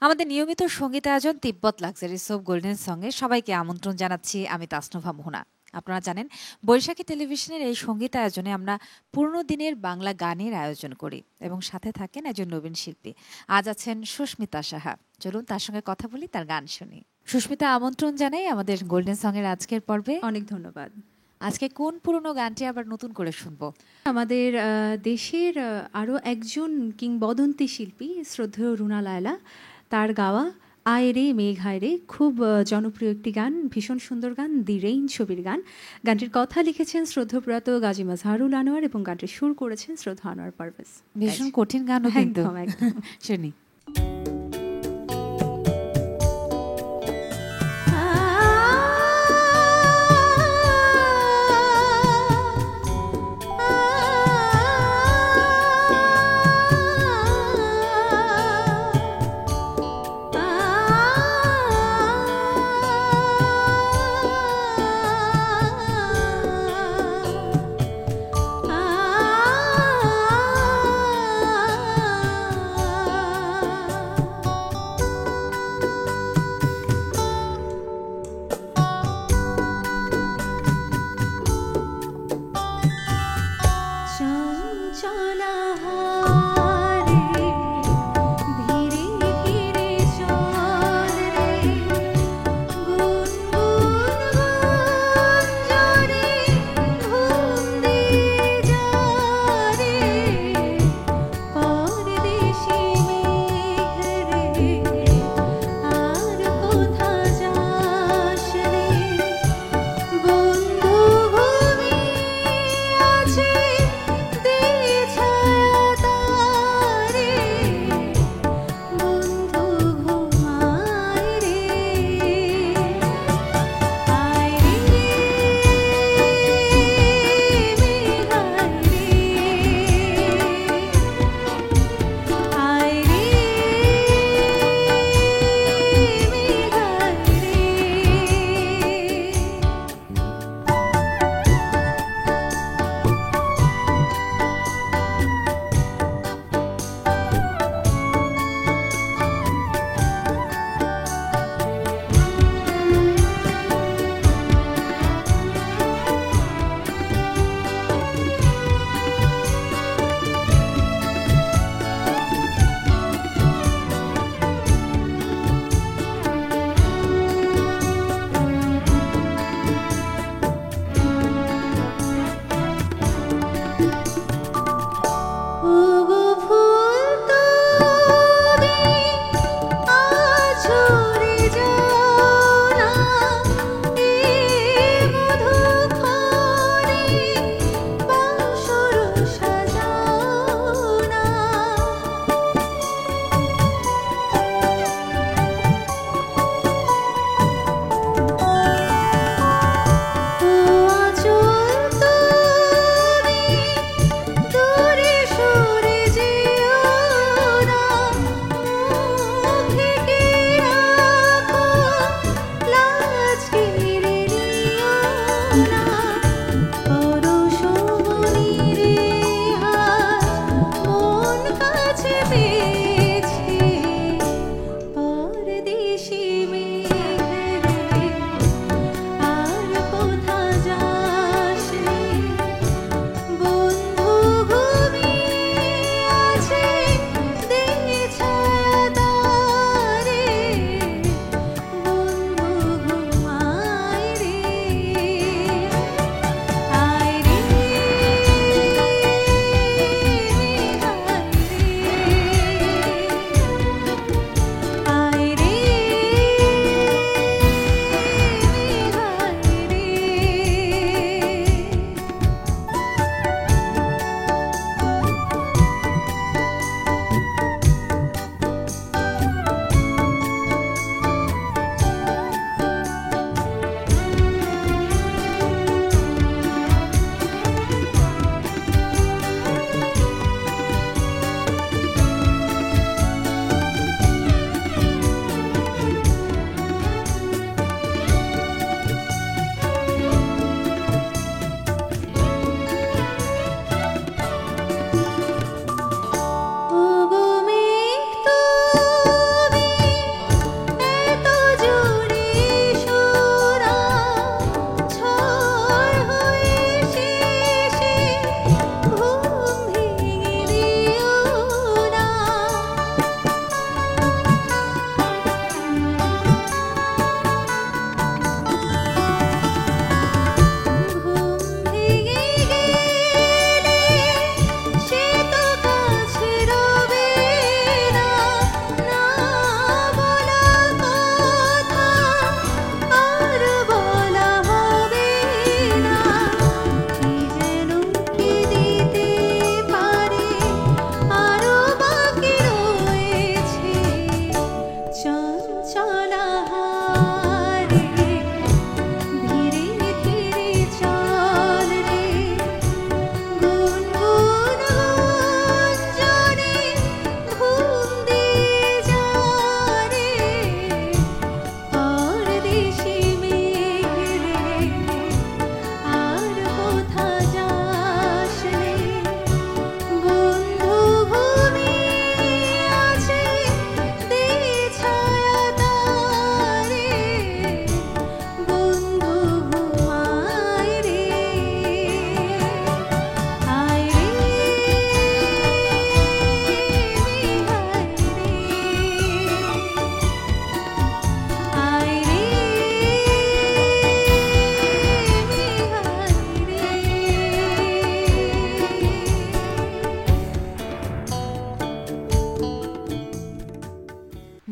আমাদের নিয়মিত সঙ্গীত আয়োজন তিব্বত লাক্সারি সোপ গোল্ডেন সঙ্গে সবাইকে আমন্ত্রণ জানাচ্ছি। আমি তাসনুভা মোহনা। আপনারা জানেন, বৈশাখী টেলিভিশনের এই সঙ্গীত আয়োজনে আমরা পুরনো দিনের বাংলা গানের আয়োজন করি এবং সাথে থাকেন একজন নবীন শিল্পী। আজ আছেন সুস্মিতা সাহা। চলুন তার সঙ্গে কথা বলি, তার গান শুনি। সুস্মিতা, আমন্ত্রণ জানাই আমাদের গোল্ডেন সঙ্গের আজকের পর্বে। অনেক ধন্যবাদ। আজকে কোন পুরনো গানটি আবার নতুন করে শুনবো? আমাদের দেশের আরও একজন কিংবদন্তি শিল্পী শ্রদ্ধেয় রুনা লায়লা, তার গাওয়া আয় রে মেঘায় রে, খুব জনপ্রিয় একটি গান, ভীষণ সুন্দর গান, দি রেইন ছবির গান। গানটির কথা লিখেছেন শ্রদ্ধপ্রয়াত গাজী মাজহারুল আনোয়ার এবং গানটির সুর করেছেন শ্রদ্ধা আনোয়ার পারভেজ। ভীষণ কঠিন গানও কিন্তু। একদম শুনি।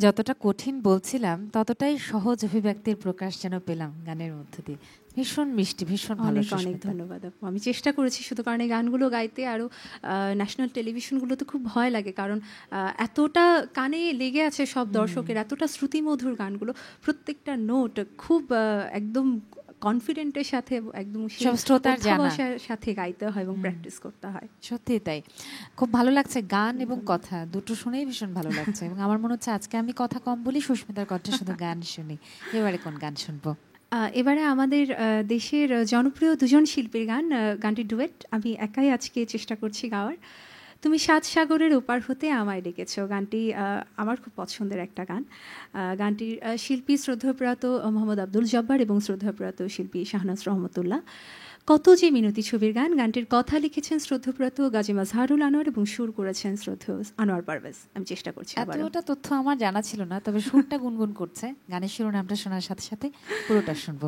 যতটা কঠিন বলছিলাম ততটাই সহজ অভিব্যক্তির প্রকাশ যেন পেলাম গানের মধ্য দিয়ে। ভীষণ মিষ্টি, ভীষণ ভালো অনেক অনেক সুস্মিতা। ধন্যবাদ আপু। আমি চেষ্টা করেছি শুধু, কারণ এই গানগুলো গাইতে আরও ন্যাশনাল টেলিভিশনগুলোতে খুব ভয় লাগে, কারণ এতটা কানে লেগে আছে সব দর্শকের, এতটা শ্রুতিমধুর গানগুলো, প্রত্যেকটা নোট খুব একদম কনফিডেন্টের সাথে, একদম সেই সব শ্রোতার জানা। অধ্যবসায়ের সাথে গাইতে হয় এবং প্র্যাকটিস করতে হয়। সত্যি তাই। খুব ভালো লাগছে, গান এবং কথা দুটো শুনেই ভীষণ ভালো লাগছে। এবং আমার মনে হচ্ছে আজকে আমি কথা কম বলি, সুস্মিতার কণ্ঠে শুধু গান শুনি। এবারে কোন গান শুনবো? এবারে আমাদের দেশের জনপ্রিয় দুজন শিল্পীর গান, গানটি ডুয়েট। আমি একাই আজকে চেষ্টা করছি গাওয়ার। তুমি সাত সাগরের ওপার হতে আমায় ডেকেছো। গানটি আমার খুব পছন্দের একটা গান। গানটির শিল্পী শ্রদ্ধেয়প্রয়াত মোহাম্মদ আব্দুল জব্বার এবং শ্রদ্ধেয়প্রয়াত শিল্পী শাহনাজ রহমতুল্লাহ। কত যে মিনতি ছবির গান। গানটির কথা লিখেছেন শ্রদ্ধেয়প্রয়াত গাজী মাজহারুল আনোয়ার এবং সুর করেছেন শ্রদ্ধেয় আনোয়ার পারভেজ। আমি চেষ্টা করছি আবারও। এতটা তথ্য আমার জানা ছিল না, তবে সুরটা গুনগুন করছে। গানের শিরোনামটা শোনার সাথে সাথে পুরোটা শুনবো।